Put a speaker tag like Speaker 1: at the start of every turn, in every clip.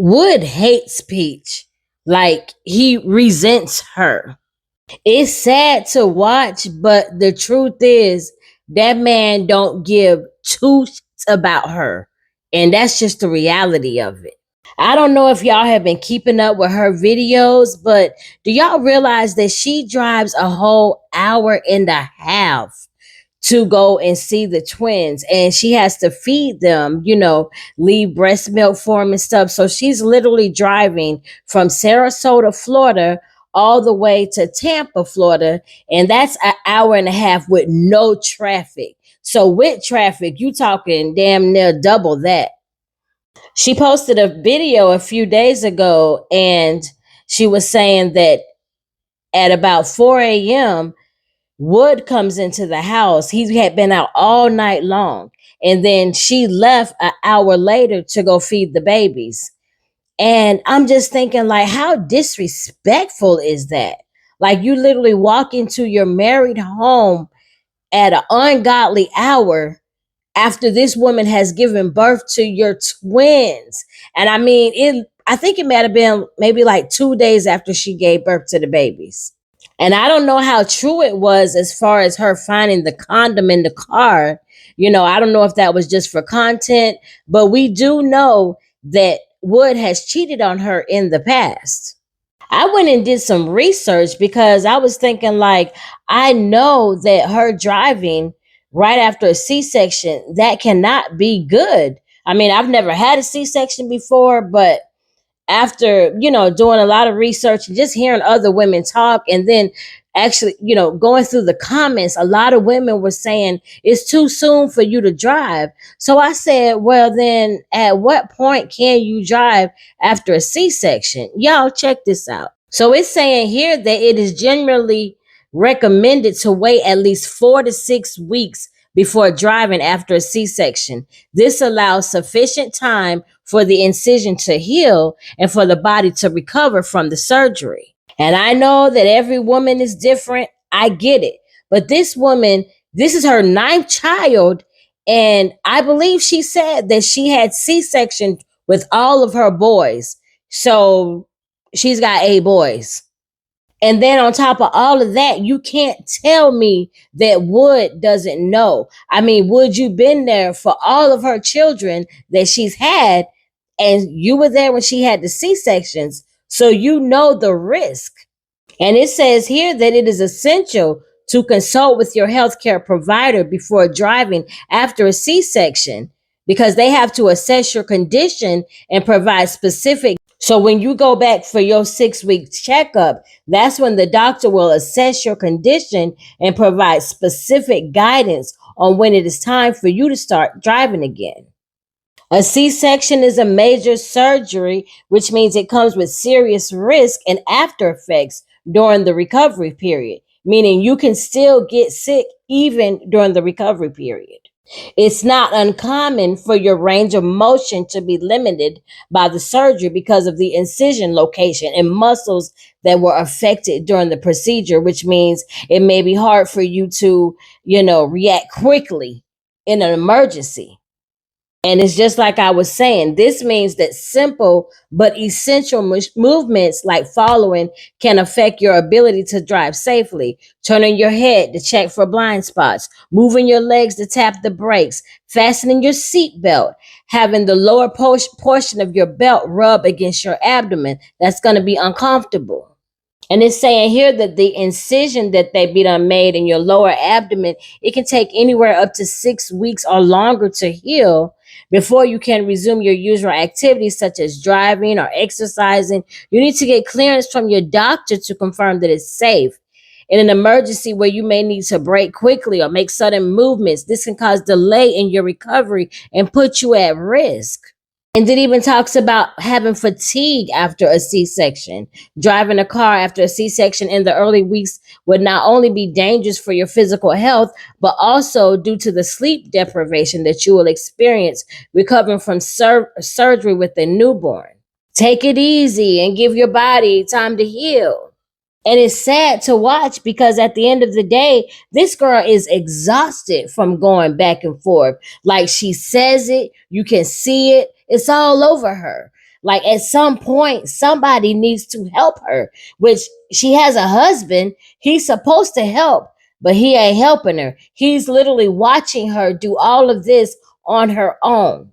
Speaker 1: Wood hates Peach. Like he resents her. It's sad to watch, but the truth is that man don't give two shits about her. And that's just the reality of it. I don't know if y'all have been keeping up with her videos, but do y'all realize that she drives a whole hour and a half to go and see the twins, and she has to feed them, leave breast milk for them and stuff. So she's literally driving from Sarasota, Florida, all the way to Tampa, Florida, and that's an hour and a half with no traffic. So with traffic, you talking damn near double that. She posted a video a few days ago, and she was saying that at about 4 a.m., Wood comes into the house. He had been out all night long. And then she left an hour later to go feed the babies. And I'm just thinking, like, how disrespectful is that? Like, you literally walk into your married home at an ungodly hour after this woman has given birth to your twins. And I mean, I think it might have been maybe like 2 days after she gave birth to the babies. And I don't know how true it was as far as her finding the condom in the car. I don't know if that was just for content, but we do know that Wood has cheated on her in the past. I went and did some research because I was thinking, like, I know that her driving right after a C-section, that cannot be good. I mean, I've never had a C-section before, but after doing a lot of research and just hearing other women talk, and then actually going through the comments, a lot of women were saying it's too soon for you to drive. So I said, well, then at what point can you drive after a C-section? Y'all check this out. So it's saying here that it is generally recommended to wait at least 4 to 6 weeks before driving after a C-section. This allows sufficient time for the incision to heal and for the body to recover from the surgery. And I know that every woman is different. I get it. But this woman, this is her ninth child. And I believe she said that she had C-section with all of her boys. So she's got 8 boys. And then on top of all of that, you can't tell me that Wood doesn't know. I mean, Wood, you've been there for all of her children that she's had, and you were there when she had the C-sections. So you know the risk. And it says here that it is essential to consult with your healthcare provider before driving after a C-section, because they have to assess your condition and provide specific. So when you go back for your 6-week checkup, that's when the doctor will assess your condition and provide specific guidance on when it is time for you to start driving again. A C-section is a major surgery, which means it comes with serious risk and after effects during the recovery period, meaning you can still get sick even during the recovery period. It's not uncommon for your range of motion to be limited by the surgery because of the incision location and muscles that were affected during the procedure, which means it may be hard for you to, react quickly in an emergency. And it's just like I was saying, this means that simple but essential movements like following can affect your ability to drive safely. Turning your head to check for blind spots, moving your legs to tap the brakes, fastening your seatbelt, having the lower portion of your belt rub against your abdomen. That's going to be uncomfortable. And it's saying here that the incision that they be done made in your lower abdomen, it can take anywhere up to 6 weeks or longer to heal before you can resume your usual activities such as driving or exercising. You need to get clearance from your doctor to confirm that it's safe. In an emergency where you may need to brake quickly or make sudden movements, this can cause delay in your recovery and put you at risk. And it even talks about having fatigue after a C-section. Driving a car after a C-section in the early weeks would not only be dangerous for your physical health, but also due to the sleep deprivation that you will experience recovering from surgery with a newborn. Take it easy and give your body time to heal. And it's sad to watch because at the end of the day, this girl is exhausted from going back and forth. Like she says it, you can see it. It's all over her. Like at some point, somebody needs to help her, which she has a husband. He's supposed to help, but he ain't helping her. He's literally watching her do all of this on her own.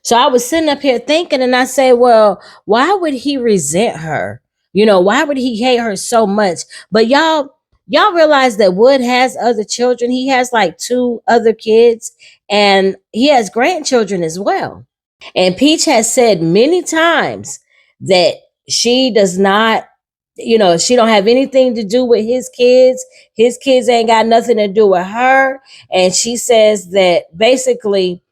Speaker 1: So I was sitting up here thinking, and I say, well, why would he resent her? Why would he hate her so much? But y'all realize that Wood has other children. He has like two other kids, and he has grandchildren as well. And Peach has said many times that she does not, she don't have anything to do with his kids. His kids ain't got nothing to do with her. And she says that basically,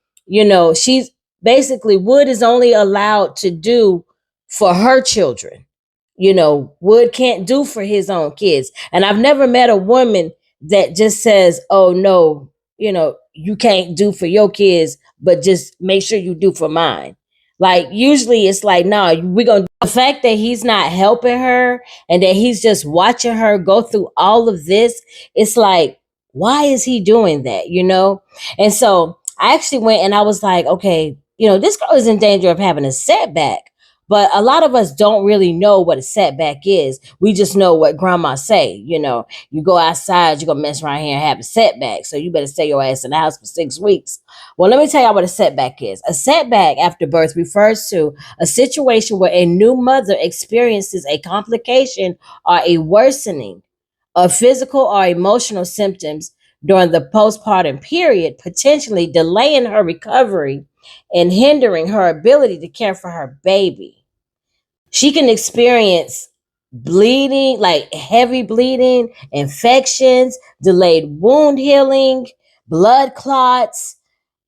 Speaker 1: she's basically Wood is only allowed to do for her children. Wood can't do for his own kids. And I've never met a woman that just says, oh no, you can't do for your kids, but just make sure you do for mine. Like usually it's like, no, we're gonna the fact that he's not helping her and that he's just watching her go through all of this, it's like, why is he doing that? And so I actually went and I was like, okay, this girl is in danger of having a setback. But a lot of us don't really know what a setback is. We just know what grandma say. You go outside, you're going to mess around here and have a setback. So you better stay your ass in the house for 6 weeks. Well, let me tell y'all what a setback is. A setback after birth refers to a situation where a new mother experiences a complication or a worsening of physical or emotional symptoms during the postpartum period, potentially delaying her recovery and hindering her ability to care for her baby. She can experience bleeding, like heavy bleeding, infections, delayed wound healing, blood clots,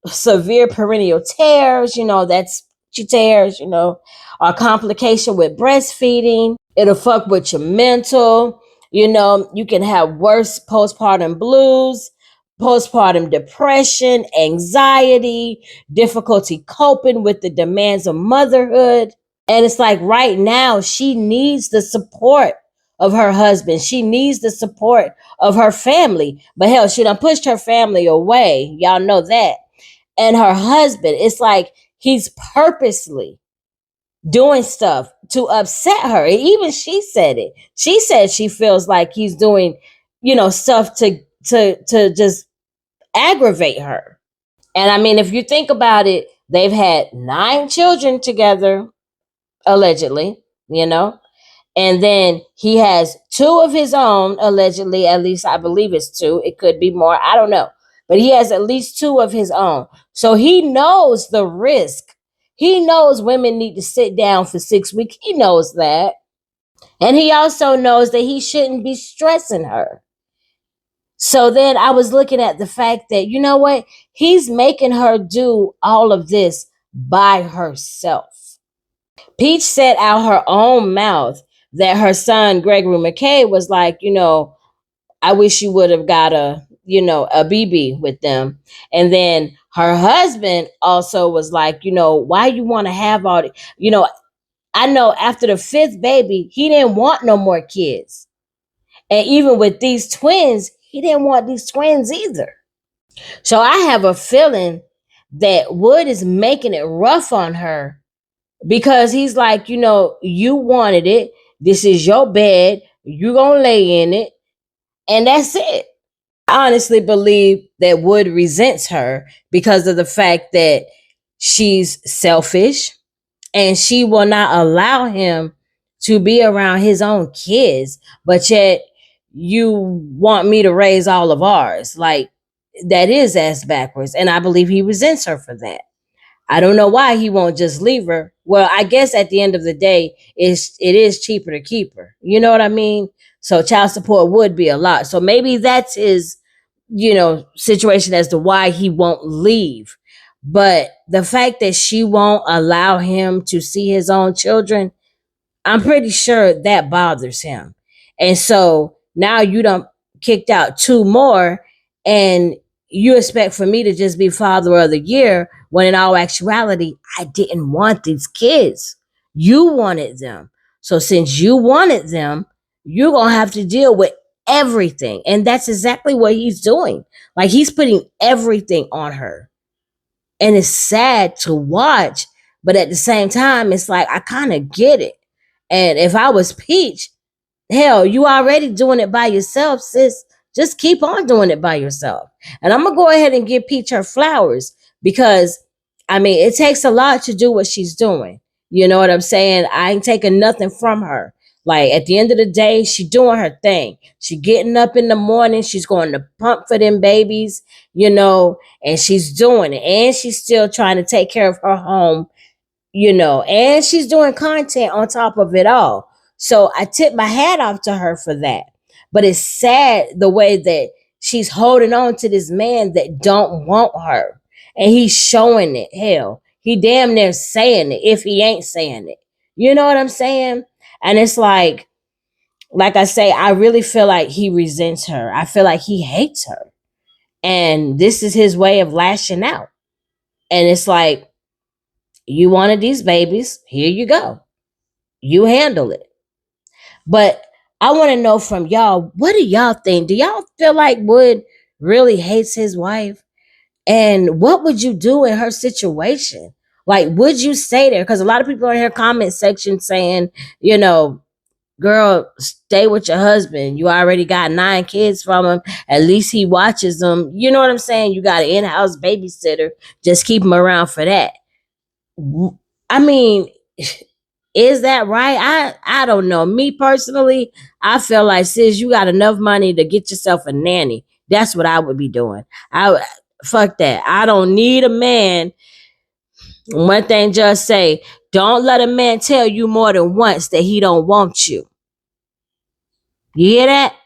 Speaker 1: severe perineal tears, that's tears, or complication with breastfeeding. It'll fuck with your mental. You can have worse postpartum blues, postpartum depression, anxiety, difficulty coping with the demands of motherhood. And it's like right now, she needs the support of her husband. She needs the support of her family. But hell, she done pushed her family away. Y'all know that. And her husband, it's like he's purposely doing stuff to upset her. And even she said it. She said she feels like he's doing, stuff to just aggravate her. And I mean, if you think about it, they've had 9 children together, allegedly, and then he has 2 of his own, allegedly. At least I believe it's 2. It could be more, I don't know, but he has at least 2 of his own. So he knows the risk. He knows women need to sit down for 6 weeks. He knows that. And he also knows that he shouldn't be stressing her. So then I was looking at the fact that, you know what, he's making her do all of this by herself. Peach said out her own mouth that her son, Gregory McKay, was like, I wish you would have got a BB with them. And then her husband also was like, why you want to have all the, I know after the 5th baby, he didn't want no more kids. And even with these twins, he didn't want these twins either. So I have a feeling that Wood is making it rough on her because he's like, you wanted it. This is your bed. You gonna lay in it. And that's it. I honestly believe that Wood resents her because of the fact that she's selfish and she will not allow him to be around his own kids, but yet you want me to raise all of ours. Like, that is ass backwards. And I believe he resents her for that. I don't know why he won't just leave her. Well, I guess at the end of the day, it is cheaper to keep her. You know what I mean? So child support would be a lot. So maybe that's his, situation as to why he won't leave. But the fact that she won't allow him to see his own children, I'm pretty sure that bothers him. And so now you done kicked out 2 more, and you expect for me to just be father of the year when in all actuality, I didn't want these kids. You wanted them. So since you wanted them, you're going to have to deal with everything. And that's exactly what he's doing. Like he's putting everything on her. And it's sad to watch, But at the same time, it's like I kind of get it. And if I was Peach, hell, you already doing it by yourself, sis. Just keep on doing it by yourself. And I'm gonna go ahead and give Peach her flowers because I mean it takes a lot to do what she's doing. You know what I'm saying? I ain't taking nothing from her. Like at the end of the day, she doing her thing. She getting up in the morning, she's going to pump for them babies, you know, and she's doing it. And she's still trying to take care of her home, you know, and she's doing content on top of it all. So I tip my hat off to her for that. But it's sad the way that she's holding on to this man that don't want her. And he's showing it. Hell, he damn near saying it if he ain't saying it. You know what I'm saying? And it's like I say, I really feel like he resents her. I feel like he hates her. And this is his way of lashing out. And it's like, you wanted these babies, here you go. You handle it. But I want to know from y'all, what do y'all think? Do y'all feel like Wood really hates his wife? And what would you do in her situation? Like, would you stay there? Because a lot of people are in her comment section saying, you know, girl, stay with your husband. You already got 9 kids from him. At least he watches them. You know what I'm saying? You got an in-house babysitter. Just keep him around for that. I mean, is that right? I don't know. Me personally, I feel like sis, you got enough money to get yourself a nanny. That's what I would be doing. I fuck that. I don't need a man. One thing just say, don't let a man tell you more than once that he don't want you. You hear that?